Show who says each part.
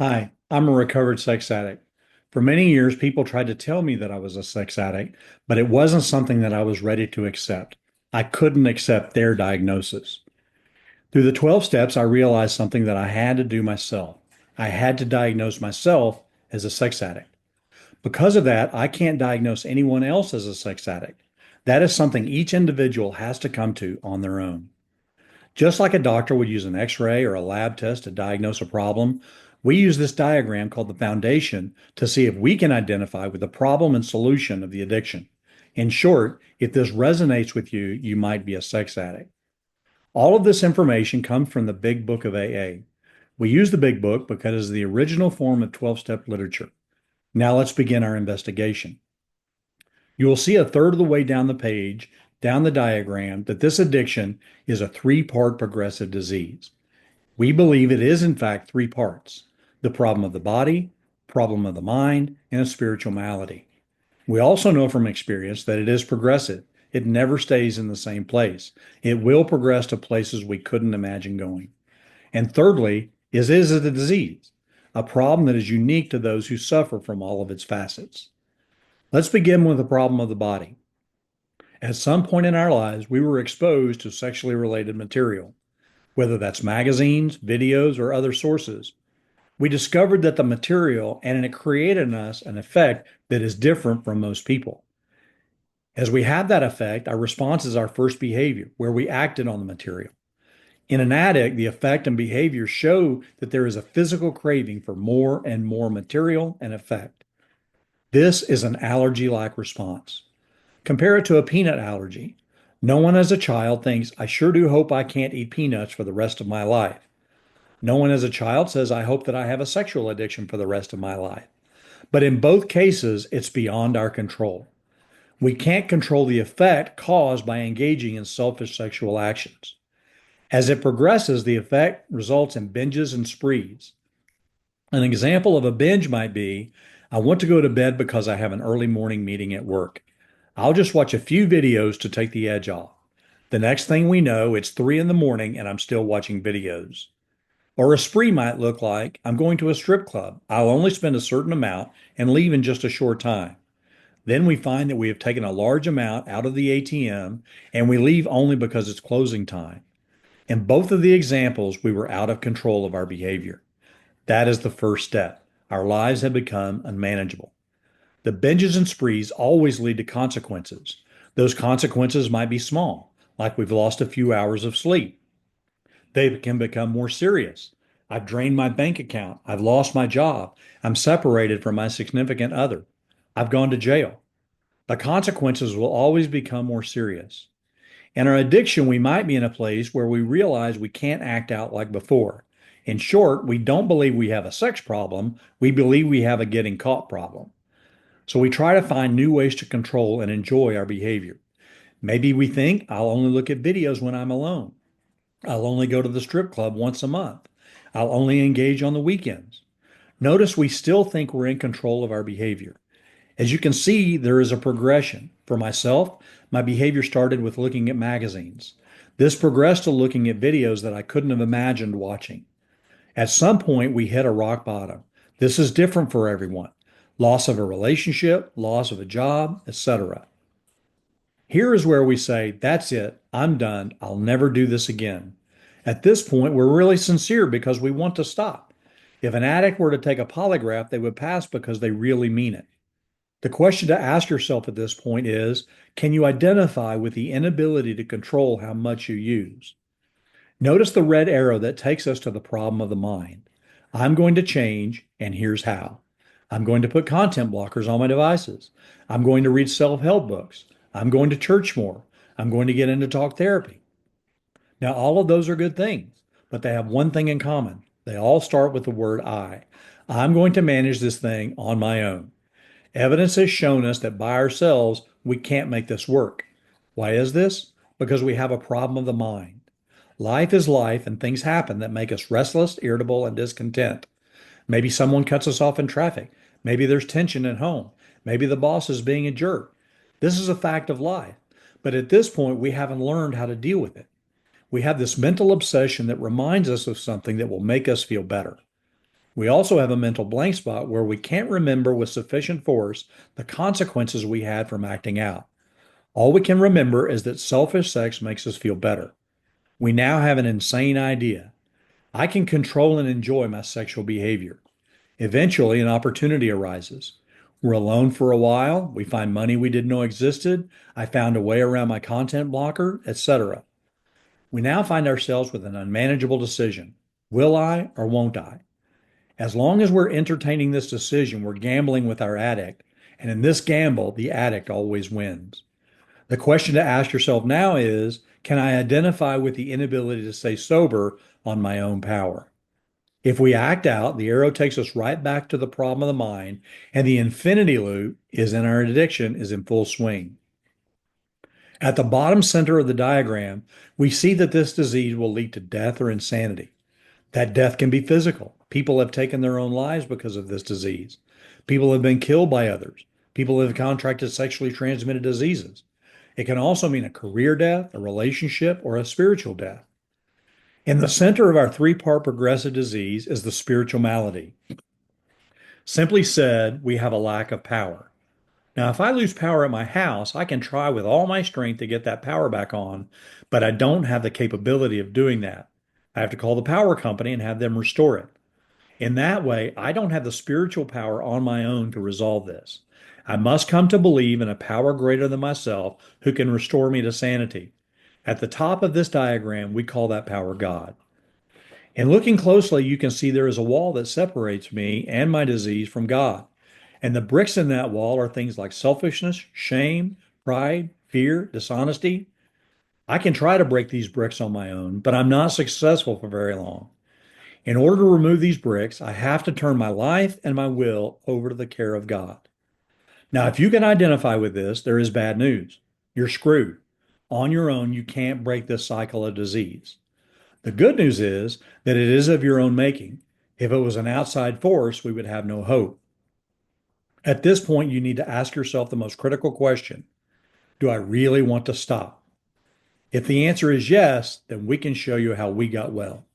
Speaker 1: Hi, I'm a recovered sex addict. For many years, people tried to tell me that I was a sex addict, but it wasn't something that I was ready to accept. I couldn't accept their diagnosis. Through the 12 steps, I realized something that I had to do myself. I had to diagnose myself as a sex addict. Because of that, I can't diagnose anyone else as a sex addict. That is something each individual has to come to on their own. Just like a doctor would use an x-ray or a lab test to diagnose a problem, we use this diagram called the foundation to see if we can identify with the problem and solution of the addiction. In short, if this resonates with you, you might be a sex addict. All of this information comes from the Big Book of AA. We use the Big Book because it is the original form of 12-step literature. Now let's begin our investigation. You will see a third of the way down the page, down the diagram, that this addiction is a three-part progressive disease. We believe it is, in fact, three parts: the problem of the body, problem of the mind, and a spiritual malady. We also know from experience that it is progressive. It never stays in the same place. It will progress to places we couldn't imagine going. And thirdly, is it a disease, a problem that is unique to those who suffer from all of its facets. Let's begin with the problem of the body. At some point in our lives, we were exposed to sexually related material, whether that's magazines, videos, or other sources. We discovered that the material and it created in us an effect that is different from most people. As we have that effect, our response is our first behavior, where we acted on the material. In an addict, the effect and behavior show that there is a physical craving for more and more material and effect. This is an allergy-like response. Compare it to a peanut allergy. No one as a child thinks, I sure do hope I can't eat peanuts for the rest of my life. No one as a child says, I hope that I have a sexual addiction for the rest of my life. But in both cases, it's beyond our control. We can't control the effect caused by engaging in selfish sexual actions. As it progresses, the effect results in binges and sprees. An example of a binge might be, I want to go to bed because I have an early morning meeting at work. I'll just watch a few videos to take the edge off. The next thing we know, it's 3 in the morning and I'm still watching videos. Or a spree might look like, I'm going to a strip club. I'll only spend a certain amount and leave in just a short time. Then we find that we have taken a large amount out of the ATM and we leave only because it's closing time. In both of the examples, we were out of control of our behavior. That is the first step. Our lives have become unmanageable. The binges and sprees always lead to consequences. Those consequences might be small, like we've lost a few hours of sleep. They can become more serious. I've drained my bank account. I've lost my job. I'm separated from my significant other. I've gone to jail. The consequences will always become more serious. In our addiction, we might be in a place where we realize we can't act out like before. In short, we don't believe we have a sex problem. We believe we have a getting caught problem. So we try to find new ways to control and enjoy our behavior. Maybe we think I'll only look at videos when I'm alone. I'll only go to the strip club once a month. I'll only engage on the weekends. Notice we still think we're in control of our behavior. As you can see, there is a progression. For myself, my behavior started with looking at magazines. This progressed to looking at videos that I couldn't have imagined watching. At some point, we hit a rock bottom. This is different for everyone. Loss of a relationship, loss of a job, etc. Here is where we say, that's it, I'm done, I'll never do this again. At this point, we're really sincere because we want to stop. If an addict were to take a polygraph, they would pass because they really mean it. The question to ask yourself at this point is, can you identify with the inability to control how much you use? Notice the red arrow that takes us to the problem of the mind. I'm going to change, and here's how. I'm going to put content blockers on my devices. I'm going to read self-help books. I'm going to church more. I'm going to get into talk therapy. Now, all of those are good things, but they have one thing in common. They all start with the word I. I'm going to manage this thing on my own. Evidence has shown us that by ourselves, we can't make this work. Why is this? Because we have a problem of the mind. Life is life, and things happen that make us restless, irritable, and discontent. Maybe someone cuts us off in traffic. Maybe there's tension at home. Maybe the boss is being a jerk. This is a fact of life. But at this point, we haven't learned how to deal with it. We have this mental obsession that reminds us of something that will make us feel better. We also have a mental blank spot where we can't remember with sufficient force the consequences we had from acting out. All we can remember is that selfish sex makes us feel better. We now have an insane idea. I can control and enjoy my sexual behavior. Eventually, an opportunity arises. We're alone for a while. We find money we didn't know existed. I found a way around my content blocker, etc. We now find ourselves with an unmanageable decision. Will I or won't I? As long as we're entertaining this decision, we're gambling with our addict. And in this gamble, the addict always wins. The question to ask yourself now is, can I identify with the inability to stay sober on my own power? If we act out, the arrow takes us right back to the problem of the mind, and the infinity loop is in our addiction is in full swing. At the bottom center of the diagram, we see that this disease will lead to death or insanity. That death can be physical. People have taken their own lives because of this disease. People have been killed by others. People have contracted sexually transmitted diseases. It can also mean a career death, a relationship, or a spiritual death. In the center of our three-part progressive disease is the spiritual malady. Simply said, we have a lack of power. Now, if I lose power at my house, I can try with all my strength to get that power back on, but I don't have the capability of doing that. I have to call the power company and have them restore it. In that way, I don't have the spiritual power on my own to resolve this. I must come to believe in a power greater than myself who can restore me to sanity. At the top of this diagram, we call that power God. And looking closely, you can see there is a wall that separates me and my disease from God. And the bricks in that wall are things like selfishness, shame, pride, fear, dishonesty. I can try to break these bricks on my own, but I'm not successful for very long. In order to remove these bricks, I have to turn my life and my will over to the care of God. Now, if you can identify with this, there is bad news. You're screwed. On your own, you can't break this cycle of disease. The good news is that it is of your own making. If it was an outside force, we would have no hope. At this point, you need to ask yourself the most critical question. Do I really want to stop? If the answer is yes, then we can show you how we got well.